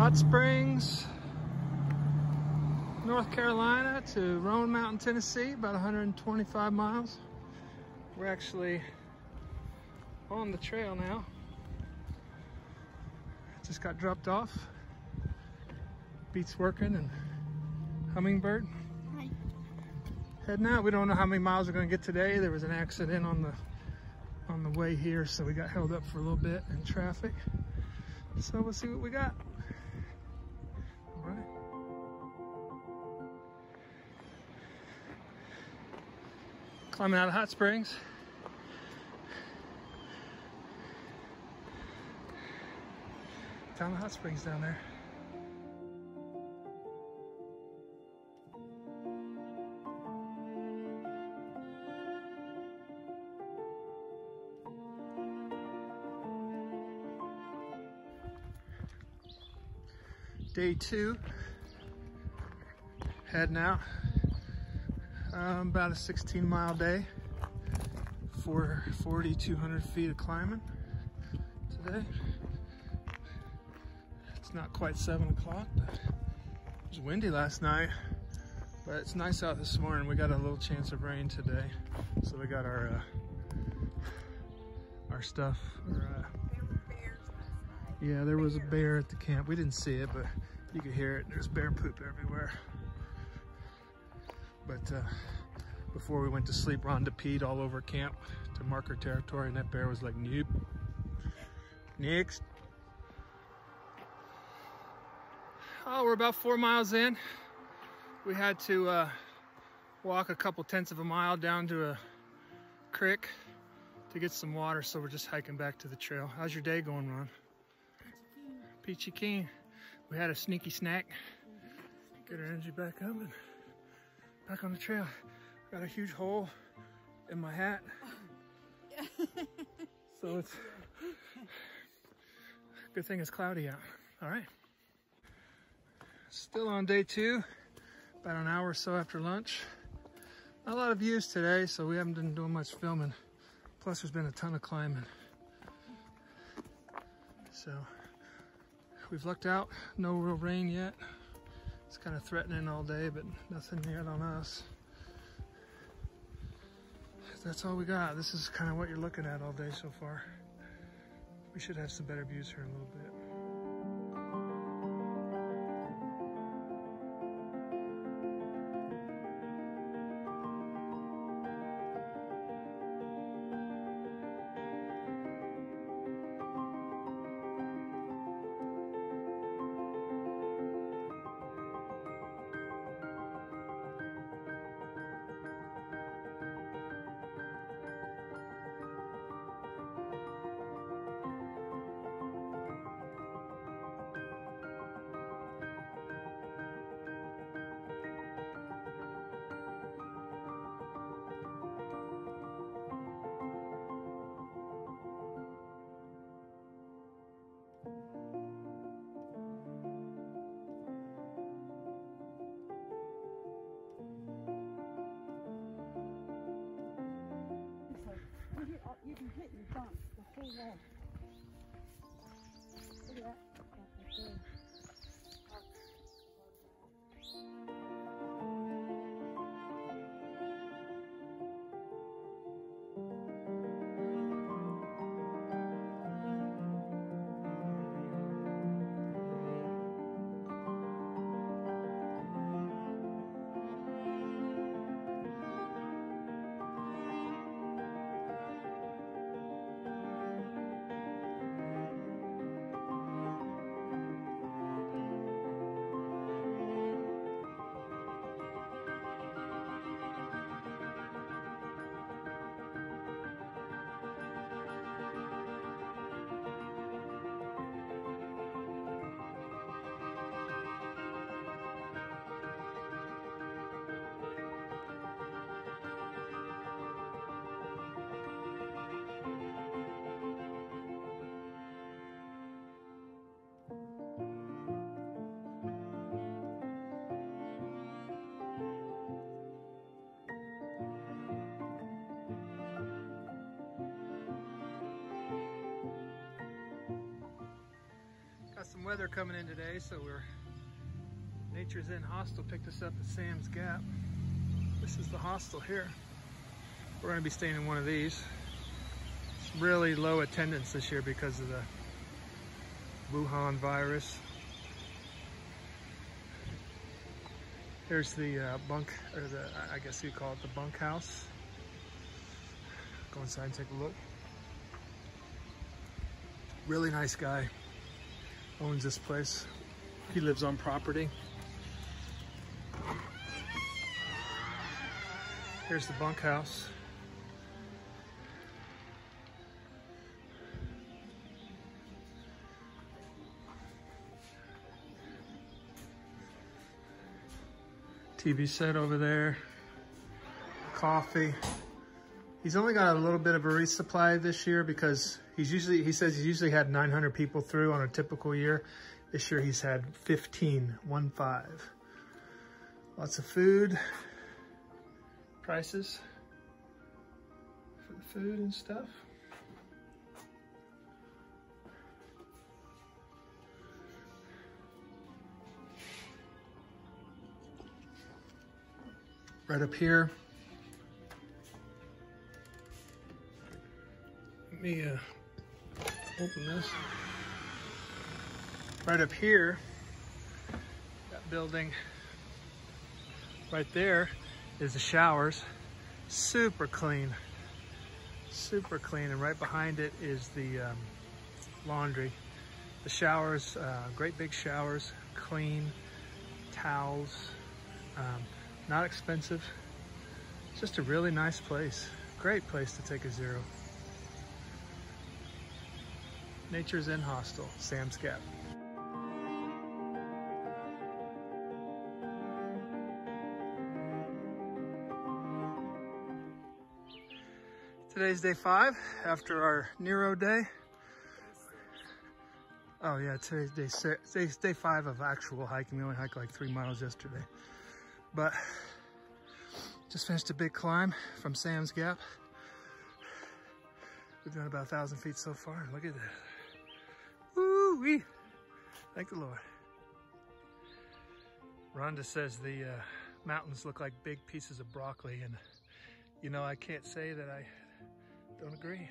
Hot Springs, North Carolina to Roan Mtn, Tennessee, about 125 miles. We're actually on the trail now. Just got dropped off. Beats working and Hummingbird. Hi. Heading out. We don't know how many miles we're going to get today. There was an accident on the way here, so we got held up for a little bit in traffic. So we'll see what we got. All right. Climbing out of Hot Springs. Town of Hot Springs down there. Day 2, heading out. About a 16-mile day for 4,200 feet of climbing today. It's not quite 7 o'clock, but it was windy last night, but it's nice out this morning. We got a little chance of rain today, so we got our stuff. Yeah, there was a bear at the camp. We didn't see it, but you could hear it. There's bear poop everywhere. But before we went to sleep, Rhonda peed all over camp to mark her territory, and that bear was like, nope. Next. Oh, we're about 4 miles in. We had to walk a couple tenths of a mile down to a creek to get some water, so we're just hiking back to the trail. How's your day going, Ron? Peachy keen. We had a sneaky snack. Get our energy back up and back on the trail. Got a huge hole in my hat. So it's good thing it's cloudy out. All right. Still on day 2, about an hour or so after lunch. Not a lot of views today, so we haven't been doing much filming. Plus there's been a ton of climbing. So we've lucked out, no real rain yet. It's kind of threatening all day, but nothing yet on us. That's all we got. This is kind of what you're looking at all day so far. We should have some better views here in a little bit. You can hit your bumps the whole way. Look at that. weather coming in today, so Nature's Inn Hostel picked us up at Sam's Gap. This is the hostel here. We're going to be staying in one of these. It's really low attendance this year because of the Wuhan virus. Here's the bunk, or I guess you call it the bunkhouse. Go inside and take a look. Really nice guy owns this place. He lives on property. Here's the bunkhouse. TV set over there. Coffee. He's only got a little bit of a resupply this year because he says he's usually had 900 people through on a typical year. This year he's had 15. Lots of food. Prices for the food and stuff. Right up here. Let me open this. Right up here, that building right there is the showers. Super clean, and right behind it is the laundry. The showers, great big showers, clean, towels, not expensive. It's just a really nice place. Great place to take a zero. Nature's Inn Hostel, Sam's Gap. Today's day 5 after our Nero day. Oh yeah, today's day 5 of actual hiking. We only hiked like 3 miles yesterday. But just finished a big climb from Sam's Gap. We've done about 1,000 feet so far. Look at that. Woo-wee! Thank the Lord. Rhonda says the mountains look like big pieces of broccoli, and you know, I can't say that I don't agree.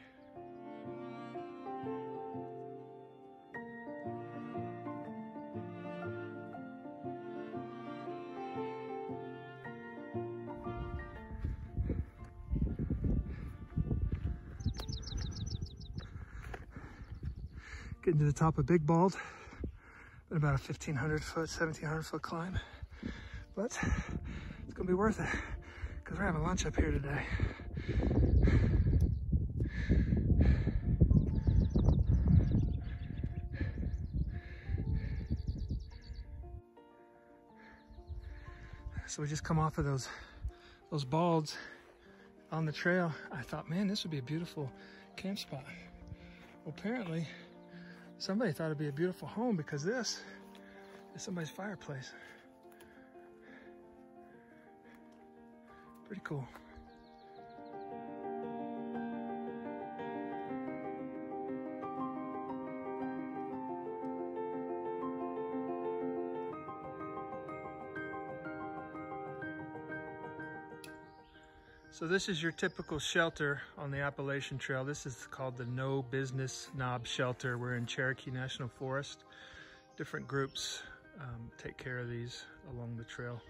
Getting to the top of Big Bald. Been about a 1,500 foot, 1,700 foot climb. But it's gonna be worth it because we're having lunch up here today. So we just come off of those balds on the trail. I thought, man, this would be a beautiful camp spot. Well, apparently, somebody thought it'd be a beautiful home because this is somebody's fireplace. Pretty cool. So this is your typical shelter on the Appalachian Trail. This is called the No Business Knob Shelter. We're in Cherokee National Forest. Different groups take care of these along the trail,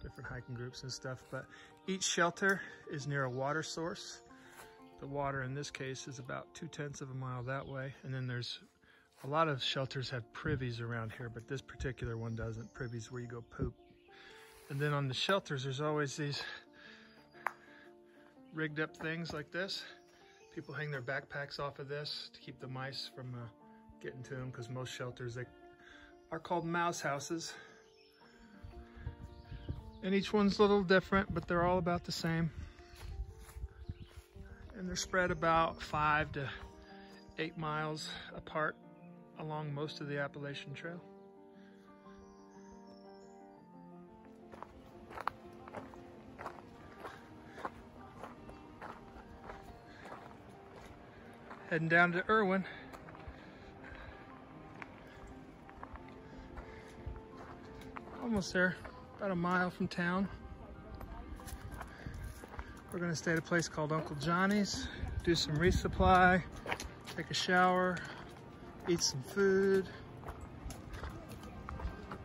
different hiking groups and stuff. But each shelter is near a water source. The water in this case is about 2/10 of a mile that way. And then there's a lot of shelters have privies around here, but this particular one doesn't. Privies where you go poop. And then on the shelters, there's always these rigged up things like this. People hang their backpacks off of this to keep the mice from getting to them, because most shelters, they are called mouse houses. And each one's a little different, but they're all about the same. And they're spread about 5 to 8 miles apart along most of the Appalachian Trail. Heading down to Irwin. Almost there, about a mile from town. We're gonna stay at a place called Uncle Johnny's, do some resupply, take a shower, eat some food,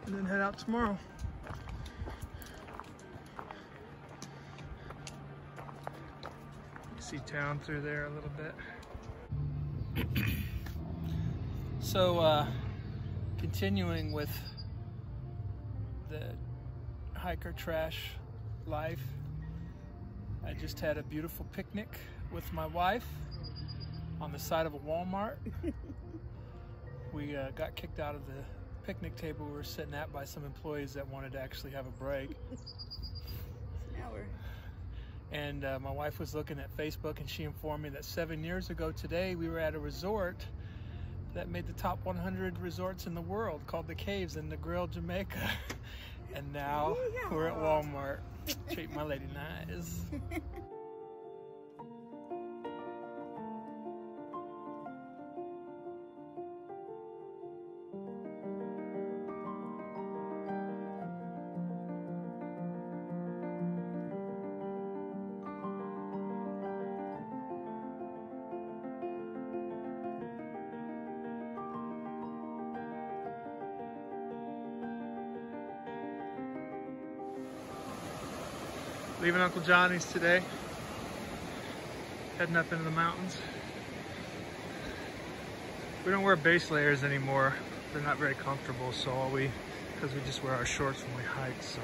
and then head out tomorrow. You see town through there a little bit. So, continuing with the hiker trash life, I just had a beautiful picnic with my wife on the side of a Walmart. We got kicked out of the picnic table we were sitting at by some employees that wanted to actually have a break. And my wife was looking at Facebook and she informed me that 7 years ago today we were at a resort that made the top 100 resorts in the world called the Caves in Negril, Jamaica. And now we're at Walmart. Treat my lady nice. Leaving Uncle Johnny's today, heading up into the mountains. We don't wear base layers anymore. They're not very comfortable, so because we just wear our shorts when we hike, so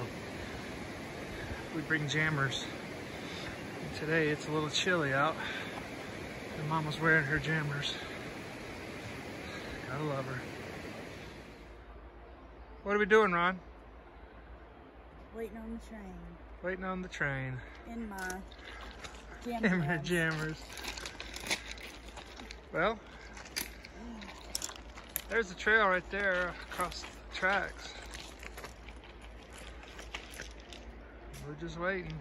we bring jammers. And today it's a little chilly out, and Mama's wearing her jammers. Gotta love her. What are we doing, Ron? Waiting on the train. Waiting on the train. In my jammers. In her jammers. Well, there's the trail right there across the tracks. We're just waiting.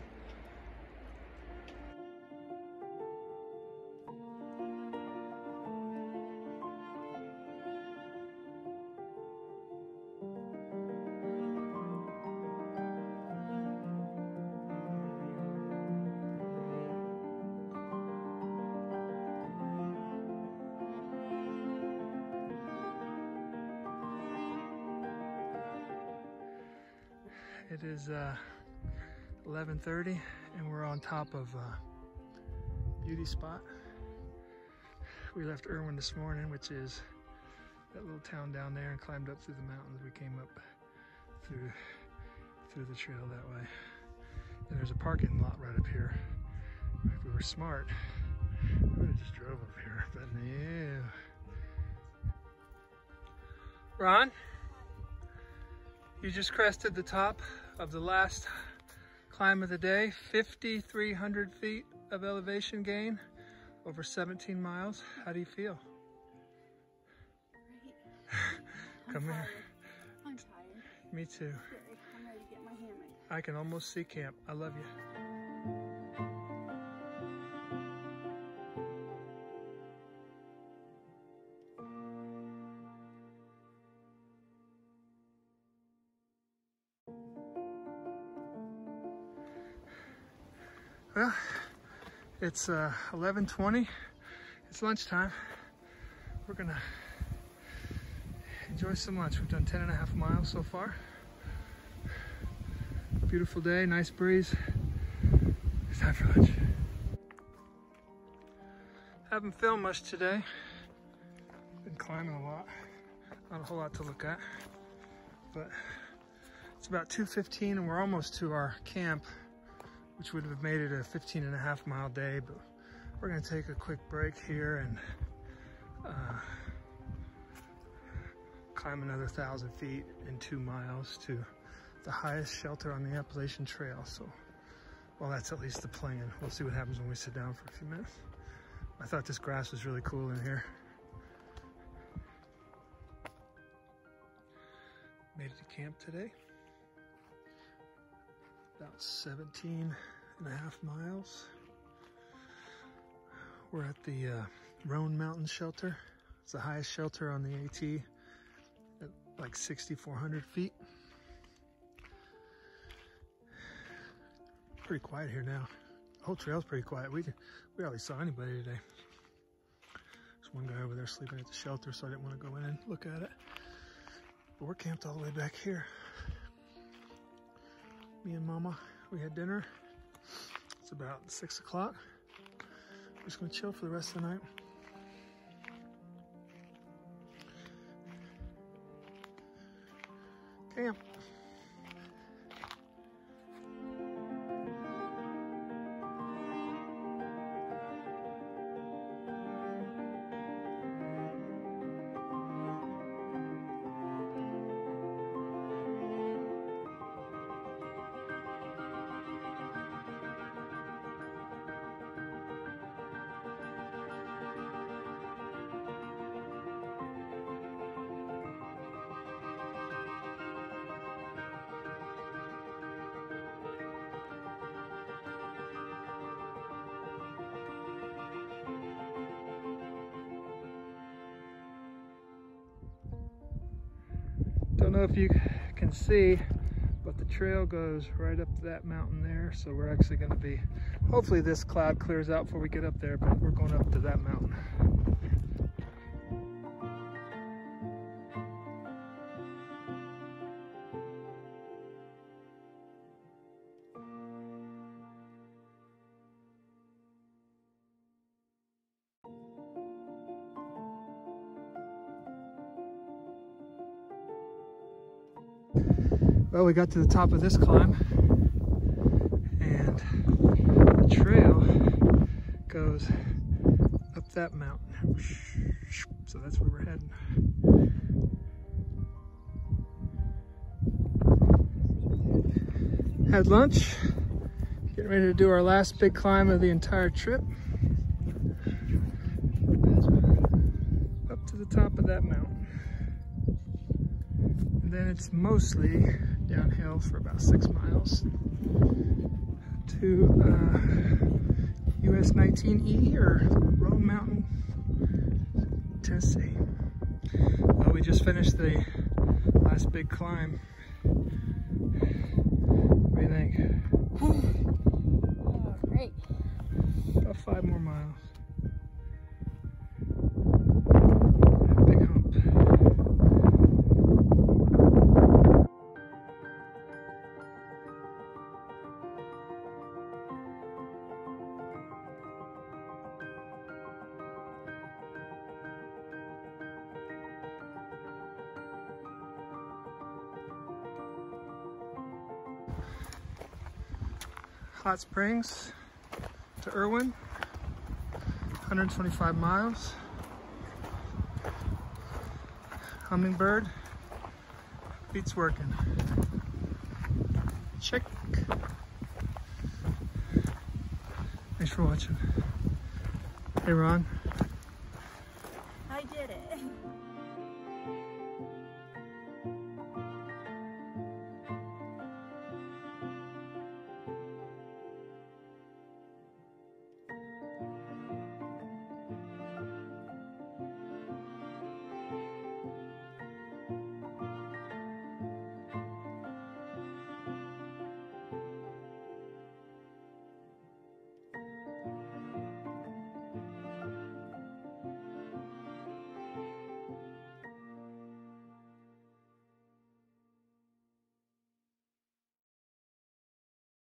It is 11:30 and we're on top of Beauty Spot. We left Irwin this morning, which is that little town down there, and climbed up through the mountains. We came up through the trail that way. And there's a parking lot right up here. If we were smart, we would have just drove up here, but no. Ron? You just crested the top of the last climb of the day, 5,300 feet of elevation gain, over 17 miles. How do you feel? Great. Come here. I'm tired. Me too. I'm ready to get my hammock. I can almost see camp. I love you. Well, it's 11:20. It's lunchtime. We're gonna enjoy some lunch. We've done 10.5 miles so far. Beautiful day, nice breeze. It's time for lunch. Haven't filmed much today. Been climbing a lot. Not a whole lot to look at. But it's about 2:15 and we're almost to our camp, which would have made it a 15.5 mile day, but we're gonna take a quick break here and climb another 1,000 feet in 2 miles to the highest shelter on the Appalachian Trail. So, well, that's at least the plan. We'll see what happens when we sit down for a few minutes. I thought this grass was really cool in here. Made it to camp today. About 17.5 miles. We're at the Roan Mountain shelter. It's the highest shelter on the AT at like 6,400 feet. pretty quiet here now. The whole trail's pretty quiet. We hardly saw anybody today. There's one guy over there sleeping at the shelter, so I didn't want to go in and look at it. But we're camped all the way back here. Me and Mama, we had dinner. It's about 6 o'clock. We're just gonna chill for the rest of the night. Camp. Don't know if you can see, but the trail goes right up to that mountain there. So we're actually going to be, hopefully this cloud clears out before we get up there, but we're going up to that mountain. Well, we got to the top of this climb, and the trail goes up that mountain. So that's where we're heading. Had lunch, getting ready to do our last big climb of the entire trip. Up to the top of that mountain. And then it's mostly downhill for about 6 miles to i19 or Roan Mtn, Tennessee. Well, we just finished the last big climb. What do you think? Oh, great. About 5 more miles. Big hump. Hot Springs to Irwin, 125 miles. Hummingbird, beats working. Check. Thanks for watching. Hey Ron. I did it.